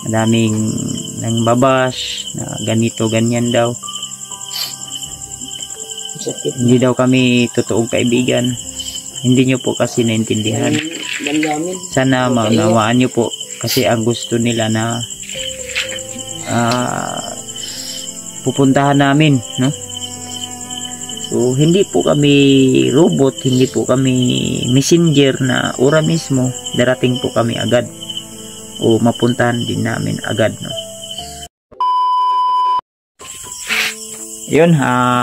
Madaming nang babash na ganito ganyan daw. Hindi daw kami totoong kaibigan. Hindi nyo po kasi naintindihan. Sana maunawaan nyo po kasi ang gusto nila na pupuntahan namin, no? So hindi po kami robot, hindi po kami messenger na ora mismo darating po kami agad o mapuntahan din namin agad, no? Yun,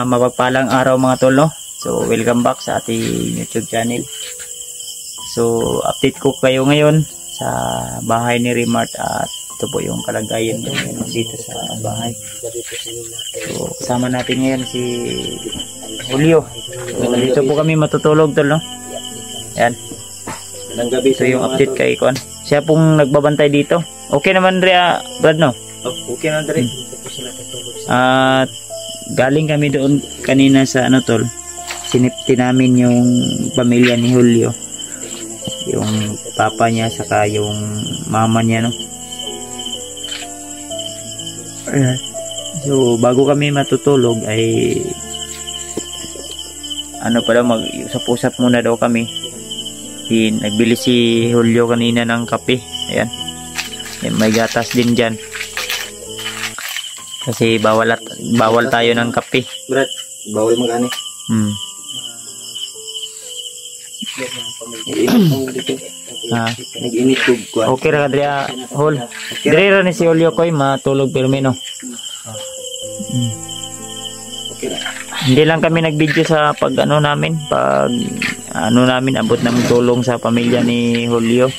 mapagpalang araw mga tol, no? So welcome back sa ating YouTube channel. So update ko kayo ngayon sa bahay ni Remart at ito po yung kalagayan dito sa bahay. So kasama natin ngayon si Julio. So, dito po kami matutulog tol, no? Yan. So yung update kay Kon. Siya pong nagbabantay dito. Okay naman Ria, Brad, no? Okay na Dre. At galing kami doon kanina sa ano tol. Sinipti namin yung pamilya ni Julio. Yung papa niya saka yung mama niya, no? So bago kami matutulog ay ano pala, mag-usap-usap muna daw kami. Nagbili si Julio kanina ng kape. Ayan. May gatas din dyan. Kasi bawal tayo ng kape. Brad, bawal mag-ani. Nag-init ko. Okay ra Adria Hol. Dire ra ni si Julio koy matulog permino. Okay na. Hindi lang kami nag-video sa pag ano namin abot ng tulong sa pamilya ni Julio.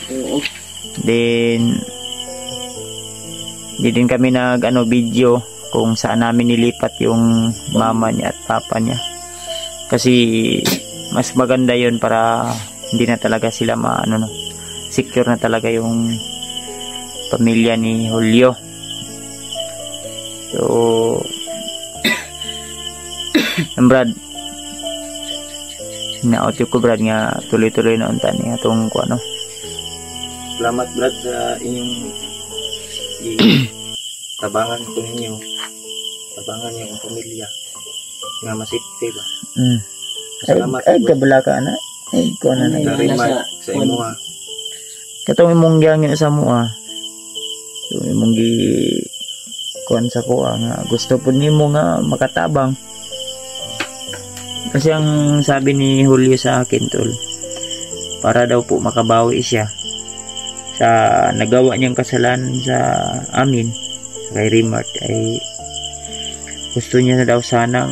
Then hindi din kami nag video kung saan namin nilipat yung mama niya at papa niya. Kasi mas maganda yun para hindi na talaga sila secure na talaga yung pamilya ni Julio. So Brad, na-auto ko Brad nga tuloy-tuloy na unta niya itong ano. Salamat Brad sa inyong tabangan ko ninyo. Tabangan niyo ang pamilya nga masipte ba. Salamat. Ay kabala ka na. Ay ko na Remart sa imo ha. Katong imong gyang sa mo ha. So imong gi kuan sa ko nga gusto pud nimo nga makatabang. Kasi ang sabi ni Julio sa akin tol, para daw po makabawi siya sa nagawa niyang kasalanan sa amin kay Remart, ay gusto niya na daw sanang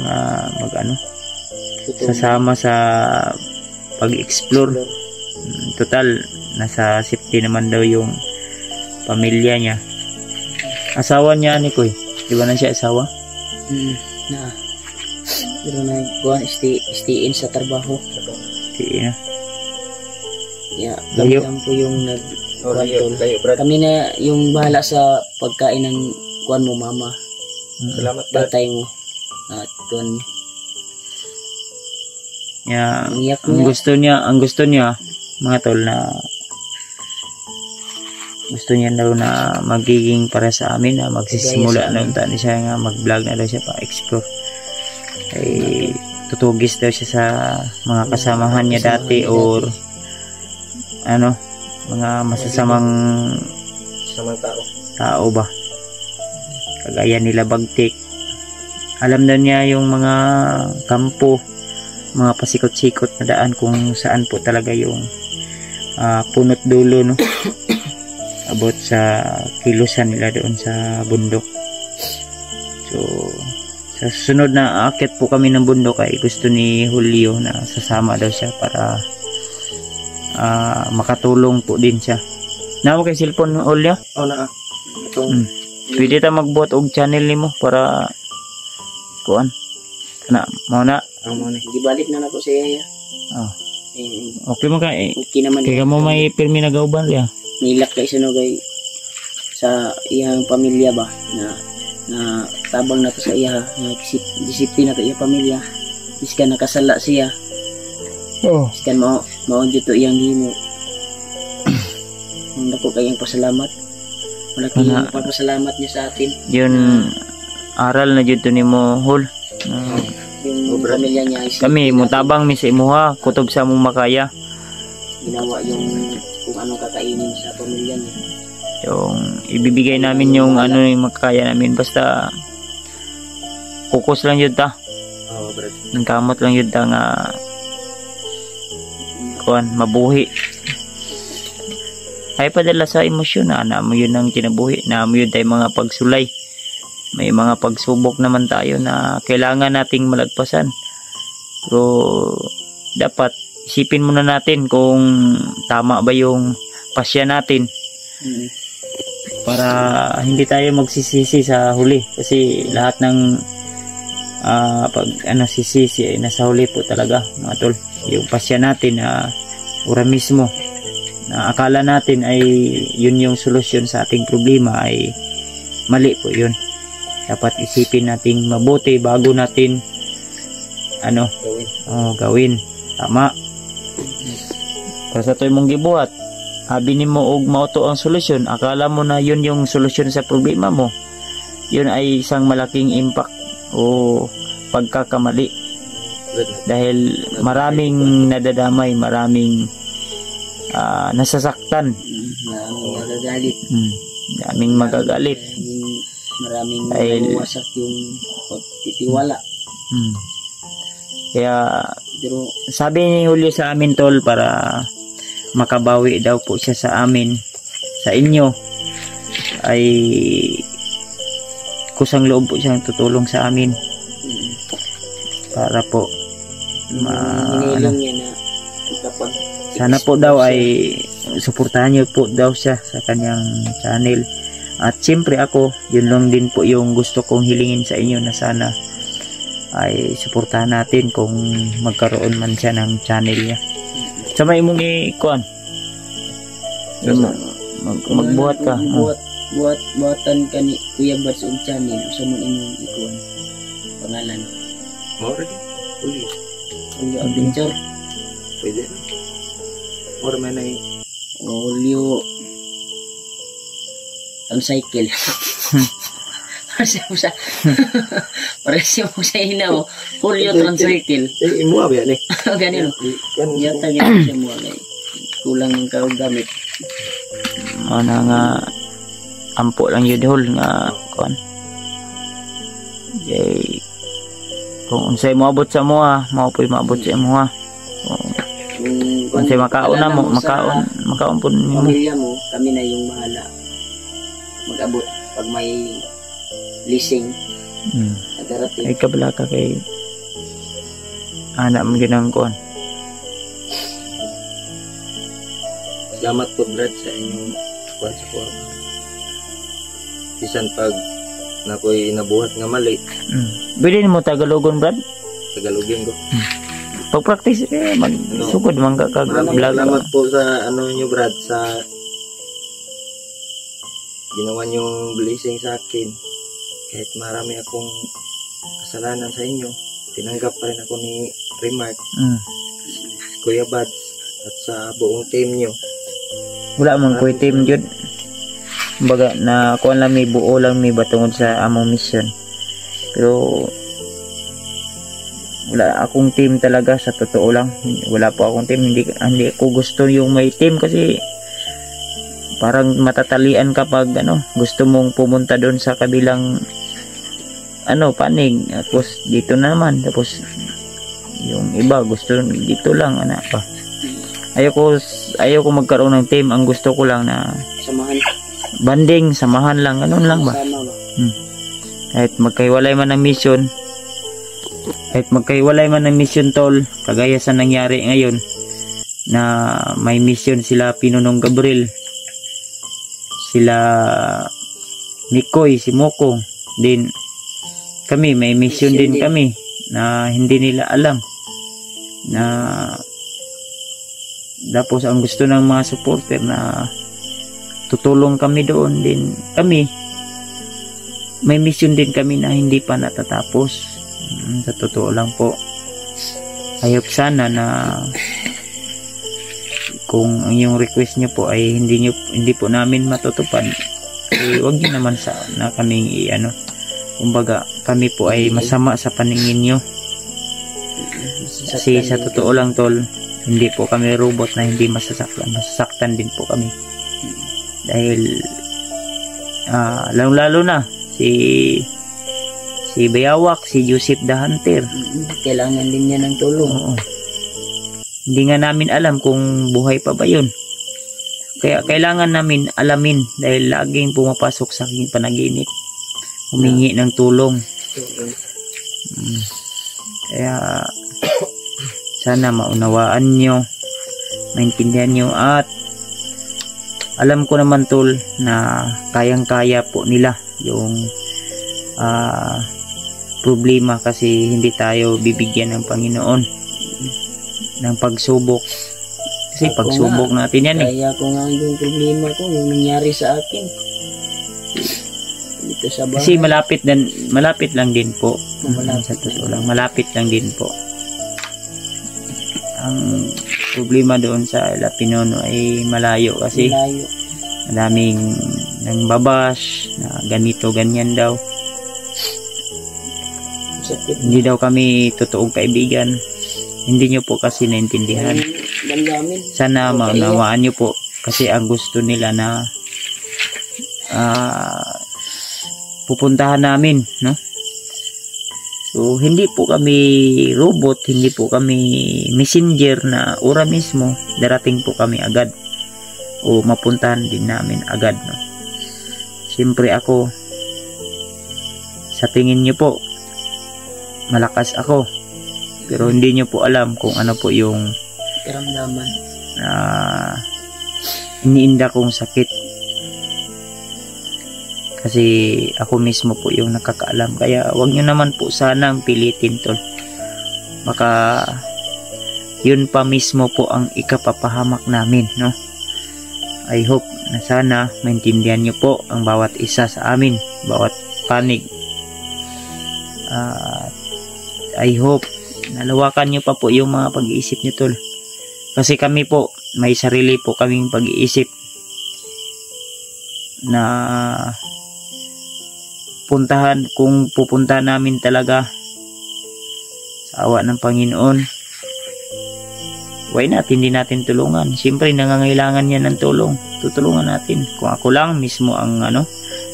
sasama sa pag-explore. Total nasa safety naman daw yung pamilya niya. Asawa niya ni Koy, di ba na siya asawa? Na pero na kuan stay in sa trabaho. Sige na. Yeah, layo po yung layo Brad. Kami na yung bahala sa pagkain ng kuan mo mama. Salamat Brad. Tatay mo at kuan mo. Yeah, ang gusto niya mga tol na gusto niya daw na magiging para sa amin na magsisimula na unta ni siya nga mag-vlog na daw siya pa-explore. Ay tutugis daw siya sa mga kasamahan niya dati or mga masasamang tao ba, kagaya nila Bagtik. Alam na niya yung mga kampo, mga pasikot-sikot na daan kung saan po talaga yung punot dulo, no? About sa kilusan nila doon sa bundok. So sa susunod na aakyat po kami ng bundok ay gusto ni Julio na sasama daw siya para makatulong po din siya. Nawa kay cellphone Julio? Oh na. Itong pwede ta magbuhat og channel nimo para kuan. Mao na. Gibalik na nako sa iya. Okay mo ka okay naman. Kaya mo may pirmi na gauban ya. Nilak kay suno kay sa iyang pamilya ba na tabang na to sa iya, na disiplina to iya pamilya. Iskan nakasala siya. Iskan mao jud to iyang himo. Ang dako kayang pasalamat. malaking pagpasalamat niya sa atin. Yun, aral na dito ni mo, Hol. Yung pamilya niya. Kami, mutabang mi sa imuha, kutob sa mong makaya. Ginawa yung kung anong kakainin sa pamilya niya. Yung ibibigay namin yung ano yung makaya namin. Basta, focus lang yun ta. Oo, brad. Nangkamot lang yun ta nga kuan, mabuhi. Ay padala sa emosyon na mo yun ang kinabuhi. Na mo yun tayo mga pagsulay. May mga pagsubok naman tayo na kailangan nating malagpasan. Pero dapat isipin muna natin kung tama ba yung pasya natin. Para hindi tayo magsisisi sa huli. Kasi lahat ng pag sisisi ay nasa huli po talaga, mga tol. Yung pasya natin na ura mismo na akala natin ay yun yung solusyon sa ating problema ay mali po yun. Dapat isipin nating mabuti bago natin gawin. Tama. Para sa to'y mong gibuhat, habi ni mo og mauto ang solusyon, akala mo na yun yung solusyon sa problema mo. Yun ay isang malaking impact o pagkakamali. Dahil maraming nadadamay, maraming nasasaktan. Maraming magagalit. Maraming magagalit. Maraming mawasak yung pagtitiwala. Kaya pero sabi ni Julio sa amin, tol, para makabawi daw po siya sa amin, sa inyo, ay kusang loob po siyang tutulong sa amin para po hinilong niya na kapag sana po daw ay suportahan niyo po daw siya sa kanyang channel. At siyempre ako, yun lang din po yung gusto kong hilingin sa inyo na sana ay suportahan natin kung magkaroon man siya ng channel niya. Sa may mong ikuan. Magbuhat ka. Buhatan ka ni Kuya Bats og channel. Sa man imong ikuan. Pangalan. More uli. Julio Adventure. Pwede. More man ay Julio Tricycle. Parehas mo sa inaw. Julio Tricycle. Imo ba yan eh? Ganito. Yata ganito siya mo. Kulang ng gamit. Ano nga ampo lang yun, Hol, nga kuan. Okay. Kung unsay moabot sa moa, mao po'y maabot sa moa. Kung unsay makaon na mo, makaon po mo. Pamilya mo, kami na yung mahala mag-abot pag may leasing na darating. Ay kabala ka kay anak mo ginang kuan. Salamat po, Brad, sa inyong kuan sa kuwan. Bisan pag nakoy nabuhat nga mali. Bilin mo Tagalogon, Brad? Tagalogin ko. Pag-practice magsugod man ka vlog. Salamat po sa nyo, Brad, sa ginawa niyong blessing sa akin. Kahit marami akong kasalanan sa inyo, tinanggap pa rin ako ni Remark, Kuya Bats, at sa buong team nyo. Wala man ko'y team yun. Baga na kuan lang may buo lang may batungod sa among mission. Pero wala akong team talaga, sa totoo lang. Wala po akong team. Hindi ko gusto yung may team kasi parang matatalian kapag gusto mong pumunta doon sa kabilang panig, tapos dito naman, tapos yung iba gusto dito lang pa. Ayoko magkaroon ng team. Ang gusto ko lang na Samahan. banding, samahan lang, ganun lang ba? Sama ba? Kahit magkahiwalay man ng mission, tol, kagaya sa nangyari ngayon na may mission sila Pinunong Gabriel, sila Mikoy, si Mokong, din kami may mission din kami na hindi nila alam, na tapos ang gusto ng mga supporter na tutulong kami doon, din kami may mission din kami na hindi pa natatapos. Sa totoo lang po, ayop sana na kung ang yung request nyo po ay hindi po namin matutupad, Huwag niyo naman na kaming kumbaga kami po ay masama sa paningin nyo. Kasi sa totoo lang tol, hindi po kami robot na hindi masasaktan. Masasaktan din po kami. Dahil lalo na si Bayawak, si Joseph the Hunter. Kailangan din niya ng tulong. Oo. Hindi nga namin alam kung buhay pa ba yun. Kaya kailangan namin alamin dahil laging pumapasok sa aking panaginip. Humingi ng tulong. Kaya sana maunawaan nyo, maintindihan nyo, at alam ko naman tol na kayang-kaya po nila yung problema kasi hindi tayo bibigyan ng Panginoon ng pagsubok. Kasi pagsubok natin yan eh. Kaya ko nga yung problema ko, yung nangyari sa akin. Dito sa bahay. Kasi malapit lang din po. Sa totoo lang, malapit lang din po. Ang problema doon sa La Pinono ay malayo kasi madaming nang babash na ganito ganyan daw. Hindi daw kami totoong kaibigan. Hindi nyo po kasi naintindihan. Sana maunawaan nyo po kasi ang gusto nila na pupuntahan namin, no? So hindi po kami robot, hindi po kami messenger na ora mismo darating po kami agad o mapuntahan din namin agad, no? Siyempre ako, sa tingin nyo po malakas ako, pero hindi nyo po alam kung ano po yung karamdaman iniinda kong sakit. Kasi ako mismo po yung nakakaalam. Kaya wag nyo naman po sanang pilitin tol. Baka yun pa mismo po ang ikapapahamak namin, no? I hope na sana maintindihan nyo po ang bawat isa sa amin, bawat panig. I hope nalawakan nyo pa po yung mga pag-iisip nyo tol. Kasi kami po may sarili po kaming pag-iisip na kung pupuntahan namin talaga sa awa ng Panginoon, why not hindi natin tulungan? Siyempre nangangailangan niya ng tulong, tutulungan natin. Kung ako lang mismo ang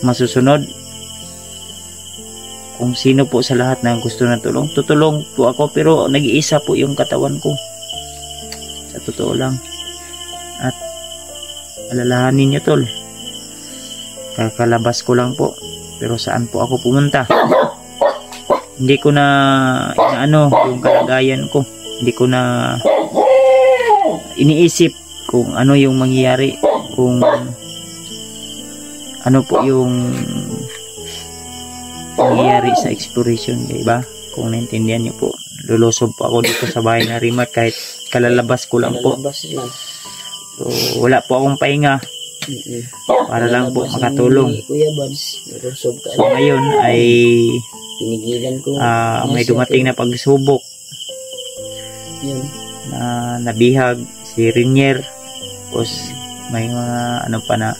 masusunod, kung sino po sa lahat na gusto na tulong, tutulong po ako, pero nag-iisa po yung katawan ko, sa totoo lang. At alalahanin niyo tol, kakalabas ko lang po, pero saan po ako pumunta? Hindi ko na yung kalagayan ko. Hindi ko na iniisip kung ano yung mangyayari, kung ano po yung mangyayari sa exploration, diba? Kung naintindihan niyo po, lulusob po ako dito sa bahay na Remark kahit kalalabas ko lang po. So, wala po akong pahinga para lang po makatulong. So ngayon ay may dumating na pagsubok na nabihag si Rinier, tapos may mga pa na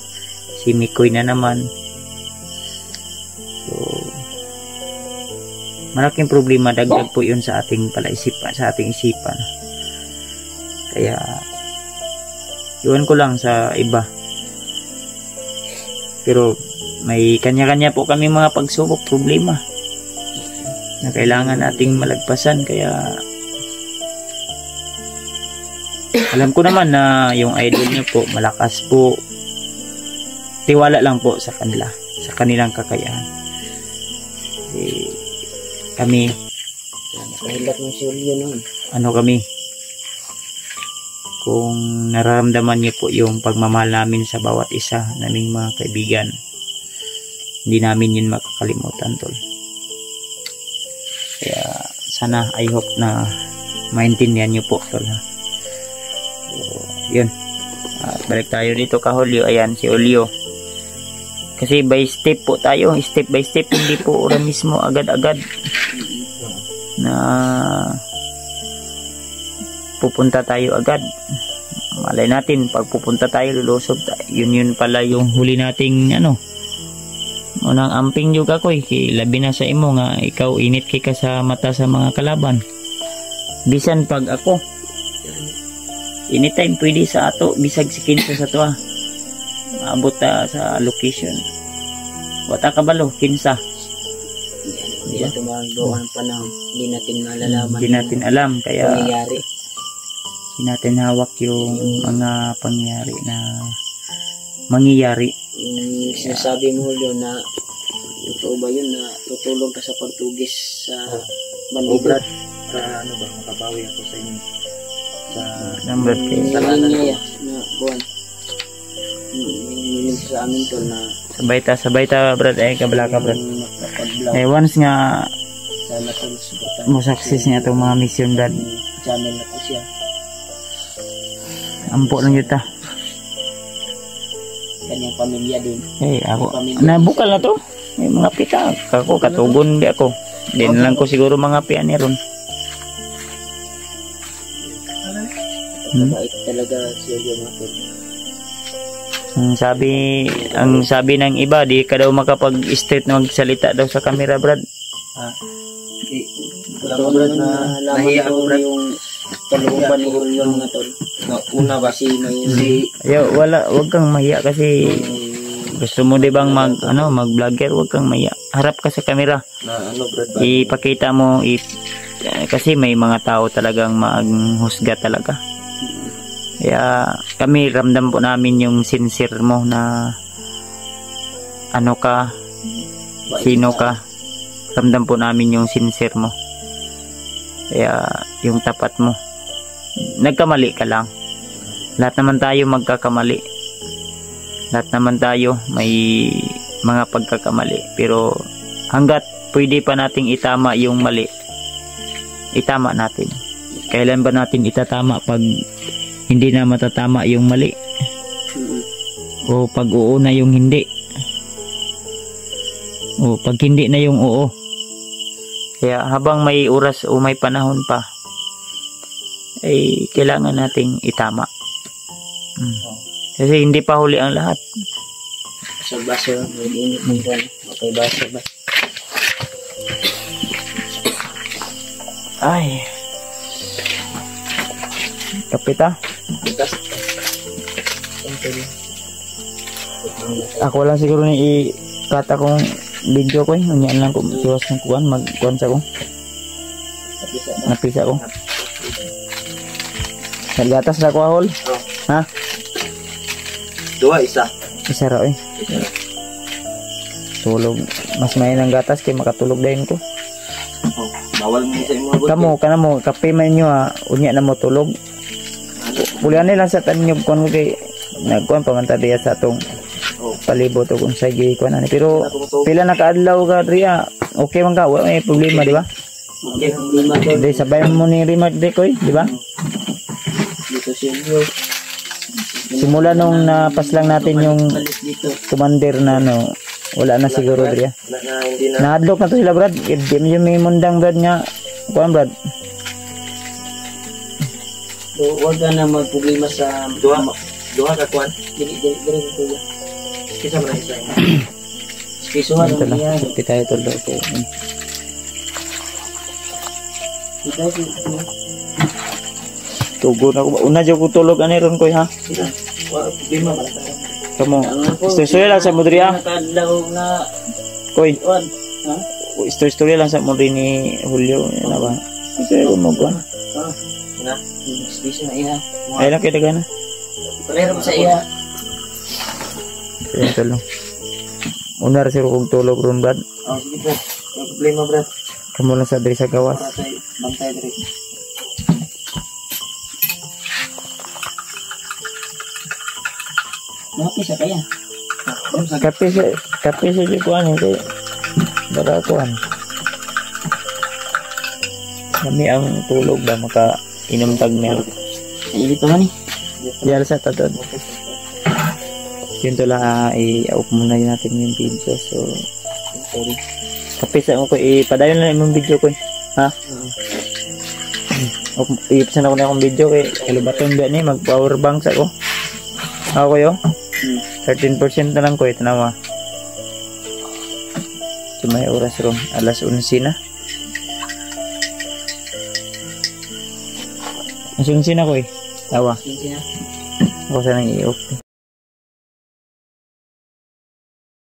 si Mikoy na naman. So malaking problema, dagdag po yun sa ating isipan. Kaya iwan ko lang sa iba. Pero may kanya-kanya po kami mga pagsubok, problema na kailangan nating malagpasan. Kaya alam ko naman na yung idol nyo po malakas po, tiwala lang po sa kanila, sa kanilang kakayahan. Kami kami, kung nararamdaman niyo po yung pagmamahal namin sa bawat isa naming mga kaibigan, hindi namin yun makakalimutan tol. Kaya sana, I hope na maintindihan niyo po tol, ha? So, yun. Balik tayo dito ka Julio. Ayan si Julio. Kasi by step po tayo, step by step, hindi po ora mismo agad-agad na pupunta tayo agad. Malay natin pag pupunta tayo, lulusob tayo, yun pala yung huli nating Unang amping juga ko labi na sa imo nga ikaw init kay ka sa mata sa mga kalaban. Bisan pag ako anytime pwede sa ato bisag si kinsa sa tuwa. Maabot ta sa location. Wata kabalo kinsa. Hindi na tumagawa ng panahon. Hindi natin malalaman. Hindi natin alam kaya nangyayari. hindi natin hawak yung mga pangyayari na mangyayari. Yung sinasabi mo Julio na totoo ba yun na tutulong ka sa pagtugis sa bandido? Brad, para ano ba, makabawi ako sa inyo. Sa Number kay Salanan niya na buwan. May sa amin to na sabay ta brad ay kabala ka brad. Eh once nga sana to suportahan mo success niya itong mga mission brad. channel na po siya. Ampo lang yun ta. Kanyang pamilya din. Eh ako nabukal na to. May mga pita ako katugon di ako. Di na lang ko siguro mga pian ni ron. Mabait talaga si Julio Matur. Ang sabi ng iba di ka daw makapag-straight na magsalita daw sa camera brad. Alam mo Brad na nahiya ako Brad. Yung kalooban ni Julio mga tol. Una ba Kasi may Yo wag kang mahiya kasi gusto mo di bang mag-vlogger, wag kang mahiya. Harap ka sa camera. na ano Brad ba? Ipakita mo kasi may mga tao talagang maghusga talaga. Kaya kami ramdam po namin yung sincere mo na ano ka, sino ka. Ramdam po namin yung sincere mo. Kaya yung tapat mo. Nagkamali ka lang. Lahat naman tayo magkakamali. Lahat naman tayo may mga pagkakamali. Pero hanggat pwede pa nating itama yung mali, itama natin. Kailan ba natin itatama pag hindi na matatama yung mali? O pag oo na yung hindi? O pag hindi na yung oo? Kaya habang may oras o may panahon pa, ay kailangan nating itama. Kasi hindi pa huli ang lahat. sa baso, may init ng buwan. Okay, baso ba? Ay. Kapita. Ako lang siguro ni i-cut akong video ko eh. Unyan lang kung tiwas ng kuwan. Mag-kuwan sa ko. Napisa ko. Nagatas na ko ahol. Ha? Dua, isa. Isa raw eh. Tulog. Mas may ng gatas kaya makatulog din ko. Bawal mo sa imo. Kanamo, kape man nyo ha. Unya na mo tulog. Pulihan nila sa tanyog kuwan ko kay nagkuhan pamanta diya sa atong palibot o kung sa gay kuwan ani. Pero pila nakaadlaw ka Ria. Okay man ka, wala may problema di ba? Okay, problema to. Di sabay mo ni Remark de koy, di ba? Dito si Julio. Simula nung napaslang natin yung Balik dito. commander na wala na siguro Ria. Hindi na. Nahadlok na to sila Brad. Game yung may mundang Brad nga. Kuwan Brad. So, huwag ka na magproblema sa Duha ka kuan. Dili kuya. Kisa man isa. Spisuhan Ito ang lang. iya. Pitay ito daw ko. Kita si Tugo na ko. Una dyan ko tulog ani ron koy ha. Wala problema ba? Kamu. Story lang sa Mudri ha. nakadlaw nga Koy. kuan. Ha? Story lang sa Mudri ni Julio. Yan na ba? Kasi ko mo kuwan. Na, spiso na iya. Ay lang kita gana. Pero sa iya. Yan ito lang. Una rin sila kong tulog ron Brad. Oh, sige Brad. Wala problema Brad. Kamu lang sa diri sa gawas. Para tayo bantay diri. Mati sa kaya. Kape sa di kuwan eh. Kaya baka kuwan. Kami ang tulog ba maka inom tag milk. Ili pa man ni. Diyan sa tatod. Yun to lang i-out muna yun natin yung video. So, sorry. Kape sa ko ipadayon lang yung video ko eh. Ha? Iipsan ako na akong video kay kalubaton ba ni mag power bank sa ko. Ako yo. 13% na lang ko ito naman. may oras ron. Alas 11 na. Alas 11 na ko eh. Tawa. Yun siya. Ako sanang i-off.